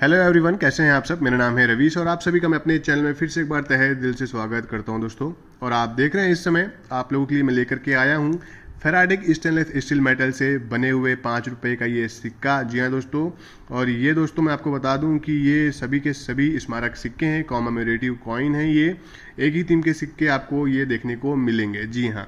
Hello everyone, कैसे हैं आप सब। मेरा नाम है रवीश और आप सभी का मैं अपने चैनल में फिर से एक बार तहे दिल से स्वागत करता हूं दोस्तों। और आप देख रहे हैं इस समय आप लोगों के लिए मैं लेकर के आया हूं फेराडिक स्टेनलेस स्टील मेटल से बने हुए 5 रुपये का ये सिक्का। जी हाँ दोस्तों, और ये दोस्तों मैं आपको बता दूं कि ये सभी के सभी स्मारक सिक्के हैं, कॉमेमोरेटिव कॉइन है। ये एक ही थीम के सिक्के आपको ये देखने को मिलेंगे। जी हाँ,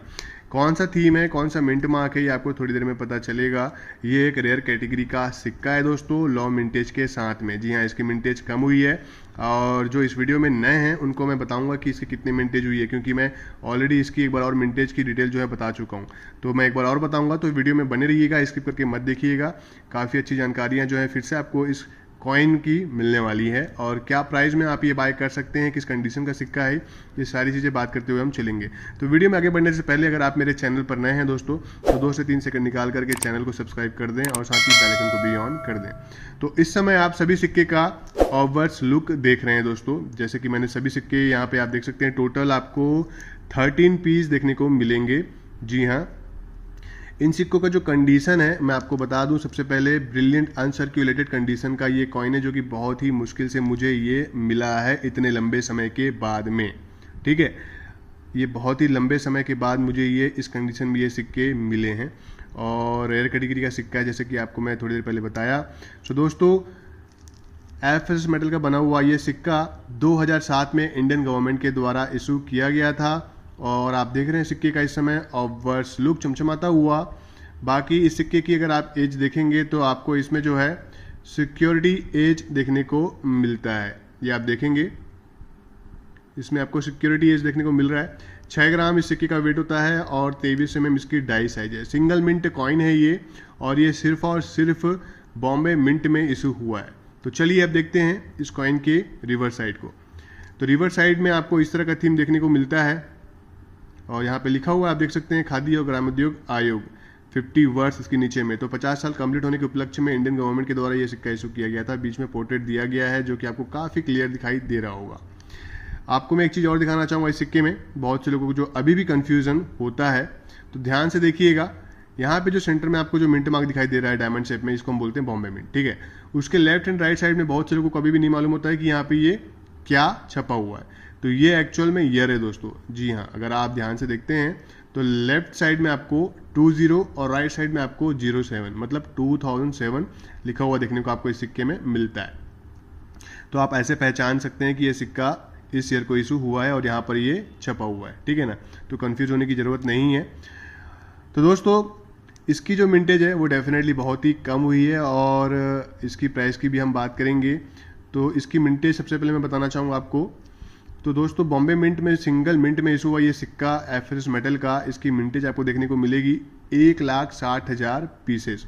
कौन सा थीम है, कौन सा मिंट मार्क है, ये आपको थोड़ी देर में पता चलेगा। ये एक रेयर कैटेगरी का सिक्का है दोस्तों, लो मिंटेज के साथ में। जी हाँ, इसकी मिंटेज कम हुई है और जो इस वीडियो में नए हैं उनको मैं बताऊंगा कि इसकी कितनी मिंटेज हुई है, क्योंकि मैं ऑलरेडी इसकी एक बार और मिंटेज की डिटेल जो है बता चुका हूँ। तो मैं एक बार और बताऊंगा, तो वीडियो में बने रहिएगा, स्किप करके मत देखिएगा। काफ़ी अच्छी जानकारियाँ जो है फिर से आपको इस कॉइन की मिलने वाली है और क्या प्राइस में आप ये बाय कर सकते हैं, किस कंडीशन का सिक्का है, ये सारी चीज़ें बात करते हुए हम चलेंगे। तो वीडियो में आगे बढ़ने से पहले अगर आप मेरे चैनल पर नए हैं दोस्तों, तो 2 से 3 सेकंड निकाल करके चैनल को सब्सक्राइब कर दें और साथ ही बेल आइकन को भी ऑन कर दें। तो इस समय आप सभी सिक्के का ऑब्वर्स लुक देख रहे हैं दोस्तों। जैसे कि मैंने सभी सिक्के यहाँ पे आप देख सकते हैं, टोटल आपको 13 पीस देखने को मिलेंगे। जी हाँ, इन सिक्कों का जो कंडीशन है मैं आपको बता दूं। सबसे पहले ब्रिलियंट अनसर्क्यूलेटेड कंडीशन का ये कॉइन है, जो कि बहुत ही मुश्किल से मुझे ये मिला है इतने लंबे समय के बाद में। ठीक है, ये बहुत ही लंबे समय के बाद मुझे ये इस कंडीशन में ये सिक्के मिले हैं और रेयर कैटेगरी का सिक्का है, जैसे कि आपको मैं थोड़ी देर पहले बताया। तो दोस्तों, एफएस मेटल का बना हुआ ये सिक्का 2007 में इंडियन गवर्नमेंट के द्वारा इशू किया गया था और आप देख रहे हैं सिक्के का इस समय ऑब्वर्स लुक चमचमाता हुआ। बाकी इस सिक्के की अगर आप एज देखेंगे तो आपको इसमें जो है सिक्योरिटी एज देखने को मिलता है। ये आप देखेंगे, इसमें आपको सिक्योरिटी एज देखने को मिल रहा है। 6 ग्राम इस सिक्के का वेट होता है और 23 mm इसकी डाई साइज है। सिंगल मिंट कॉइन है ये और ये सिर्फ और सिर्फ बॉम्बे मिंट में इशू हुआ है। तो चलिए अब देखते हैं इस कॉइन के रिवर साइड को। तो रिवर साइड में आपको इस तरह का थीम देखने को मिलता है और यहाँ पे लिखा हुआ आप देख सकते हैं, खादी और ग्रामोद्योग आयोग 50 वर्ष इसके नीचे में। तो 50 साल कंप्लीट होने के उपलक्ष्य में इंडियन गवर्नमेंट के द्वारा ये सिक्का इशू किया गया था। बीच में पोर्ट्रेट दिया गया है जो कि आपको काफ़ी क्लियर दिखाई दे रहा होगा। आपको मैं एक चीज़ और दिखाना चाहूँगा इस सिक्के में, बहुत से लोगों को जो अभी भी कन्फ्यूज़न होता है, तो ध्यान से देखिएगा। यहाँ पे जो सेंटर में आपको जो मिंट मार्क दिखाई दे रहा है डायमंड शेप में, इसको हम बोलते हैं बॉम्बे मिंट। ठीक है, उसके लेफ्ट एंड राइट साइड में बहुत से लोगों को कभी भी नहीं मालूम होता है कि यहाँ पे ये क्या छपा हुआ है। तो ये एक्चुअल में ईयर है दोस्तों। जी हाँ, अगर आप ध्यान से देखते हैं तो लेफ्ट साइड में आपको 20 और राइट साइड में आपको 07, मतलब 2007 लिखा हुआ देखने को आपको इस सिक्के में मिलता है। तो आप ऐसे पहचान सकते हैं कि ये सिक्का इस ईयर को इशू हुआ है और यहाँ पर ये छपा हुआ है। ठीक है ना, तो कंफ्यूज होने की ज़रूरत नहीं है। तो दोस्तों, इसकी जो मिंटेज है वो डेफिनेटली बहुत ही कम हुई है और इसकी प्राइस की भी हम बात करेंगे। तो इसकी मिंटेज सबसे पहले मैं बताना चाहूँगा आपको। तो दोस्तों, बॉम्बे मिंट में सिंगल मिंट में इशू हुआ ये सिक्का एफएस मेटल का, इसकी मिंटेज आपको देखने को मिलेगी 1,60,000 पीसेस।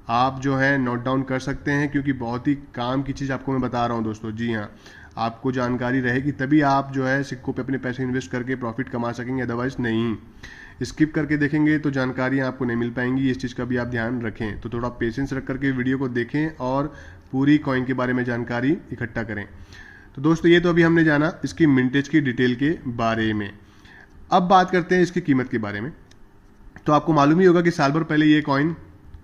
आप जो है नोट डाउन कर सकते हैं, क्योंकि बहुत ही काम की चीज़ आपको मैं बता रहा हूँ दोस्तों। जी हाँ, आपको जानकारी रहेगी तभी आप जो है सिक्कों पे अपने पैसे इन्वेस्ट करके प्रॉफिट कमा सकेंगे, अदरवाइज नहीं। स्किप करके देखेंगे तो जानकारियाँ आपको नहीं मिल पाएंगी, इस चीज़ का भी आप ध्यान रखें। तो थोड़ा पेशेंस रख करके वीडियो को देखें और पूरी कॉइन के बारे में जानकारी इकट्ठा करें। तो दोस्तों, ये तो अभी हमने जाना इसकी मिंटेज की डिटेल के बारे में। अब बात करते हैं इसकी कीमत के बारे में। तो आपको मालूम ही होगा कि साल भर पहले ये कॉइन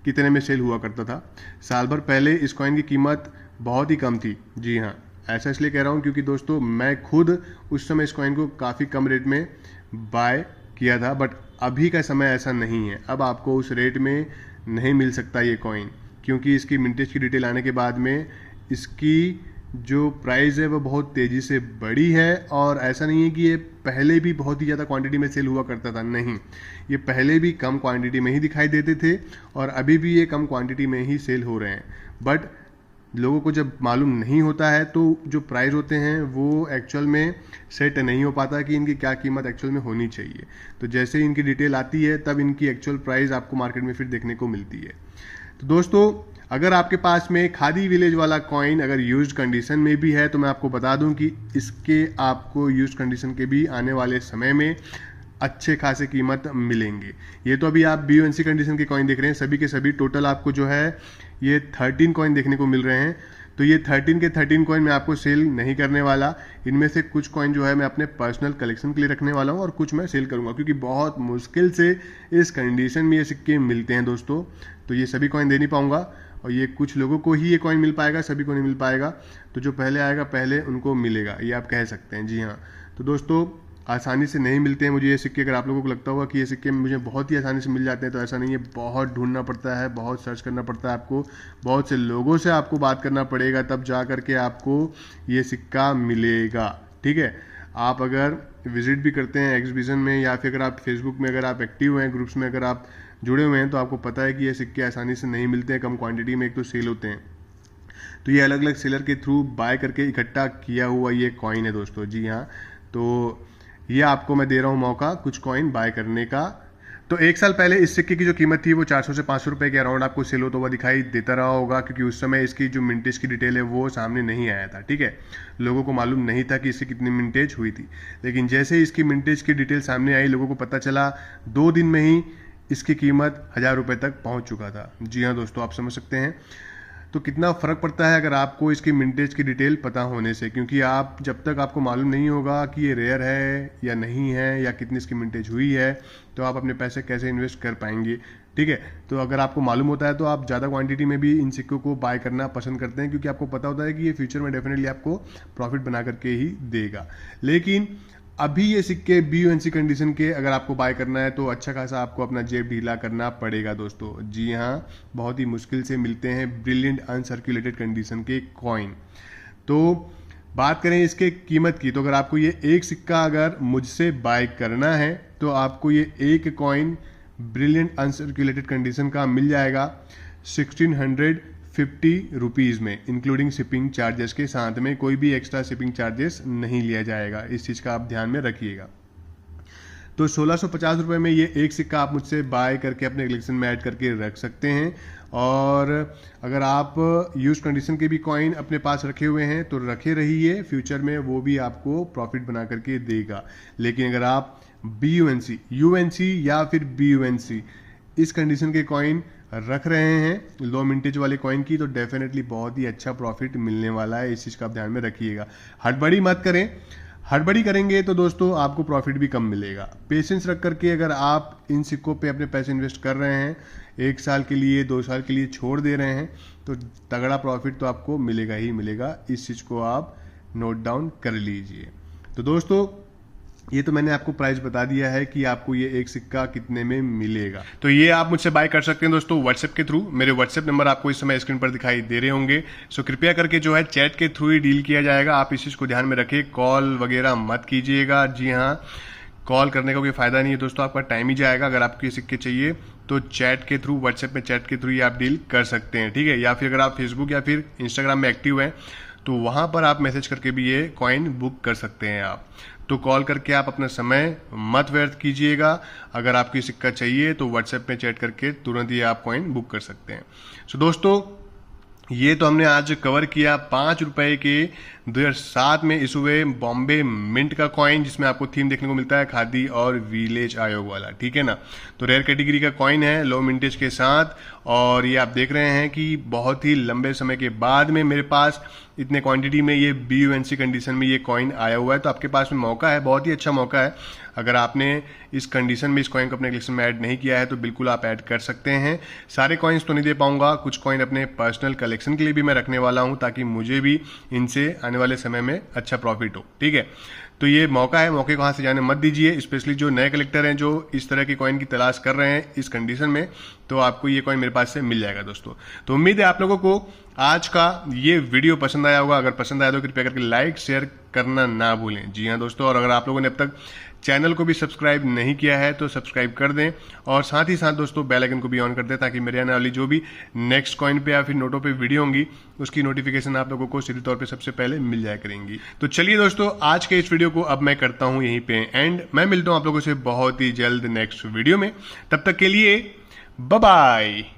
कितने में सेल हुआ करता था। साल भर पहले इस कॉइन की कीमत बहुत ही कम थी। जी हाँ, ऐसा इसलिए कह रहा हूँ क्योंकि दोस्तों मैं खुद उस समय इस कॉइन को काफ़ी कम रेट में बाय किया था, बट अभी का समय ऐसा नहीं है। अब आपको उस रेट में नहीं मिल सकता ये कॉइन, क्योंकि इसकी मिंटेज की डिटेल आने के बाद में इसकी जो प्राइस है वो बहुत तेज़ी से बढ़ी है। और ऐसा नहीं है कि ये पहले भी बहुत ही ज़्यादा क्वांटिटी में सेल हुआ करता था, नहीं, ये पहले भी कम क्वांटिटी में ही दिखाई देते थे और अभी भी ये कम क्वांटिटी में ही सेल हो रहे हैं। बट लोगों को जब मालूम नहीं होता है तो जो प्राइस होते हैं वो एक्चुअल में सेट नहीं हो पाता कि इनकी क्या कीमत एक्चुअल में होनी चाहिए। तो जैसे इनकी डिटेल आती है तब इनकी एक्चुअल प्राइस आपको मार्केट में फिर देखने को मिलती है। तो दोस्तों, अगर आपके पास में खादी विलेज वाला कॉइन अगर यूज्ड कंडीशन में भी है तो मैं आपको बता दूं कि इसके आपको यूज्ड कंडीशन के भी आने वाले समय में अच्छे खासे कीमत मिलेंगे। ये तो अभी आप BUNC कंडीशन के कॉइन देख रहे हैं, सभी के सभी टोटल आपको जो है ये 13 कॉइन देखने को मिल रहे हैं। तो ये 13 के 13 कॉइन मैं आपको सेल नहीं करने वाला। इनमें से कुछ कॉइन जो है मैं अपने पर्सनल कलेक्शन के लिए रखने वाला हूँ और कुछ मैं सेल करूँगा, क्योंकि बहुत मुश्किल से इस कंडीशन में ये सिक्के मिलते हैं दोस्तों। तो ये सभी कॉइन दे नहीं पाऊँगा और ये कुछ लोगों को ही ये कॉइन मिल पाएगा, सभी को नहीं मिल पाएगा। तो जो पहले आएगा पहले उनको मिलेगा, ये आप कह सकते हैं। जी हाँ, तो दोस्तों आसानी से नहीं मिलते हैं मुझे ये सिक्के। अगर आप लोगों को लगता होगा कि ये सिक्के मुझे बहुत ही आसानी से मिल जाते हैं, तो ऐसा नहीं है। बहुत ढूंढना पड़ता है, बहुत सर्च करना पड़ता है आपको, बहुत से लोगों से आपको बात करना पड़ेगा, तब जा करके आपको ये सिक्का मिलेगा। ठीक है, आप अगर विजिट भी करते हैं एग्जीबिशन में, या फिर अगर आप फेसबुक में अगर आप एक्टिव हैं, ग्रुप्स में अगर आप जुड़े हुए हैं, तो आपको पता है कि ये सिक्के आसानी से नहीं मिलते हैं, कम क्वांटिटी में एक तो सेल होते हैं। तो ये अलग अलग सेलर के थ्रू बाय करके इकट्ठा किया हुआ ये कॉइन है दोस्तों। जी हाँ, तो ये आपको मैं दे रहा हूँ मौका कुछ कॉइन बाय करने का। तो एक साल पहले इस सिक्के की जो कीमत थी वो 400 से 500 रुपये के अराउंड आपको सेल होता हुआ दिखाई देता रहा होगा, क्योंकि उस समय इसकी जो मिंटेज की डिटेल है वो सामने नहीं आया था। ठीक है, लोगों को मालूम नहीं था कि इसकी कितनी मिंटेज हुई थी। लेकिन जैसे ही इसकी मिंटेज की डिटेल सामने आई, लोगों को पता चला, 2 दिन में ही इसकी कीमत 1000 रुपये तक पहुँच चुका था। जी हाँ दोस्तों, आप समझ सकते हैं तो कितना फ़र्क पड़ता है अगर आपको इसकी मिंटेज की डिटेल पता होने से। क्योंकि आप जब तक आपको मालूम नहीं होगा कि ये रेयर है या नहीं है, या कितनी इसकी मिंटेज हुई है, तो आप अपने पैसे कैसे इन्वेस्ट कर पाएंगे। ठीक है, तो अगर आपको मालूम होता है तो आप ज़्यादा क्वांटिटी में भी इन सिक्कों को बाय करना पसंद करते हैं, क्योंकि आपको पता होता है कि ये फ्यूचर में डेफिनेटली आपको प्रॉफिट बना करके ही देगा। लेकिन अभी ये सिक्के BUNC कंडीशन के अगर आपको बाय करना है तो अच्छा खासा आपको अपना जेब ढीला करना पड़ेगा दोस्तों। जी हाँ, बहुत ही मुश्किल से मिलते हैं ब्रिलियंट अनसर्कुलेटेड कंडीशन के कॉइन। तो बात करें इसके कीमत की, तो अगर आपको ये एक सिक्का अगर मुझसे बाय करना है तो आपको ये एक कॉइन ब्रिलियंट अनसर्कुलेटेड कंडीशन का मिल जाएगा 1650 रुपीज़ में, इंक्लूडिंग शिपिंग चार्जेस के साथ में। कोई भी एक्स्ट्रा शिपिंग चार्जेस नहीं लिया जाएगा, इस चीज़ का आप ध्यान में रखिएगा। तो 1650 रुपये में ये एक सिक्का आप मुझसे बाय करके अपने कलेक्शन में ऐड करके रख सकते हैं। और अगर आप यूज कंडीशन के भी कॉइन अपने पास रखे हुए हैं तो रखे रहिए, फ्यूचर में वो भी आपको प्रॉफिट बना करके देगा। लेकिन अगर आप BUNC, UNC या फिर BUNC इस कंडीशन के कॉइन रख रहे हैं, लो मिंटेज वाले कॉइन की, तो डेफिनेटली बहुत ही अच्छा प्रॉफिट मिलने वाला है। इस चीज़ का आप ध्यान में रखिएगा। हड़बड़ी मत करें, हड़बड़ी करेंगे तो दोस्तों आपको प्रॉफिट भी कम मिलेगा। पेशेंस रख करके अगर आप इन सिक्कों पे अपने पैसे इन्वेस्ट कर रहे हैं, 1 साल के लिए 2 साल के लिए छोड़ दे रहे हैं, तो तगड़ा प्रॉफिट तो आपको मिलेगा ही मिलेगा। इस चीज़ को आप नोट डाउन कर लीजिए। तो दोस्तों ये तो मैंने आपको प्राइस बता दिया है कि आपको ये एक सिक्का कितने में मिलेगा। तो ये आप मुझसे बाय कर सकते हैं दोस्तों व्हाट्सएप के थ्रू। मेरे व्हाट्सएप नंबर आपको इस समय स्क्रीन पर दिखाई दे रहे होंगे। सो कृपया करके जो है चैट के थ्रू ही डील किया जाएगा। आप इस चीज़ को ध्यान में रखिए, कॉल वगैरह मत कीजिएगा। जी हाँ, कॉल करने का कोई फायदा नहीं है दोस्तों, आपका टाइम ही जाएगा। अगर आपको ये सिक्के चाहिए तो चैट के थ्रू, व्हाट्सएप में चैट के थ्रू ही आप डील कर सकते हैं। ठीक है, या फिर अगर आप फेसबुक या फिर इंस्टाग्राम में एक्टिव हैं तो वहाँ पर आप मैसेज करके भी ये कॉइन बुक कर सकते हैं आप। तो कॉल करके आप अपना समय मत व्यर्थ कीजिएगा। अगर आपको सिक्का चाहिए तो व्हाट्सएप में चैट करके तुरंत ही आप कॉइन बुक कर सकते हैं। सो दोस्तों ये तो हमने आज कवर किया 5 रुपए के 2007 में इशू हुए बॉम्बे मिंट का कॉइन, जिसमें आपको थीम देखने को मिलता है खादी और विलेज आयोग वाला। ठीक है ना, तो रेयर कैटेगरी का कॉइन है लो मिंटेज के साथ। और ये आप देख रहे हैं कि बहुत ही लंबे समय के बाद में मेरे पास इतने क्वांटिटी में ये BUNC कंडीशन में ये कॉइन आया हुआ है। तो आपके पास में मौका है, बहुत ही अच्छा मौका है। अगर आपने इस कंडीशन में इस कॉइन को अपने कलेक्शन में ऐड नहीं किया है तो बिल्कुल आप ऐड कर सकते हैं। सारे कॉइन्स तो नहीं दे पाऊंगा, कुछ कॉइन अपने पर्सनल कलेक्शन के लिए भी मैं रखने वाला हूं, ताकि मुझे भी इनसे आने वाले समय में अच्छा प्रॉफिट हो। ठीक है, तो ये मौका है, मौके को हाथ से जाने मत दीजिए। स्पेशली जो नए कलेक्टर हैं जो इस तरह की कॉइन की तलाश कर रहे हैं इस कंडीशन में, तो आपको ये कॉइन मेरे पास से मिल जाएगा दोस्तों। तो उम्मीद है आप लोगों को आज का ये वीडियो पसंद आया होगा। अगर पसंद आया तो कृपया करके लाइक शेयर करना ना भूलें। जी हाँ दोस्तों, और अगर आप लोगों ने अब तक चैनल को भी सब्सक्राइब नहीं किया है तो सब्सक्राइब कर दें, और साथ ही साथ दोस्तों बेल आइकन को भी ऑन कर दें, ताकि मेरे आने वाली जो भी नेक्स्ट कॉइन पे या फिर नोटों पे वीडियो होंगी उसकी नोटिफिकेशन आप लोगों को सीधे तौर पे सबसे पहले मिल जाया करेंगी। तो चलिए दोस्तों, आज के इस वीडियो को अब मैं करता हूं यहीं पे एंड। मैं मिलता हूं आप लोगों से बहुत ही जल्द नेक्स्ट वीडियो में। तब तक के लिए बाय बाय।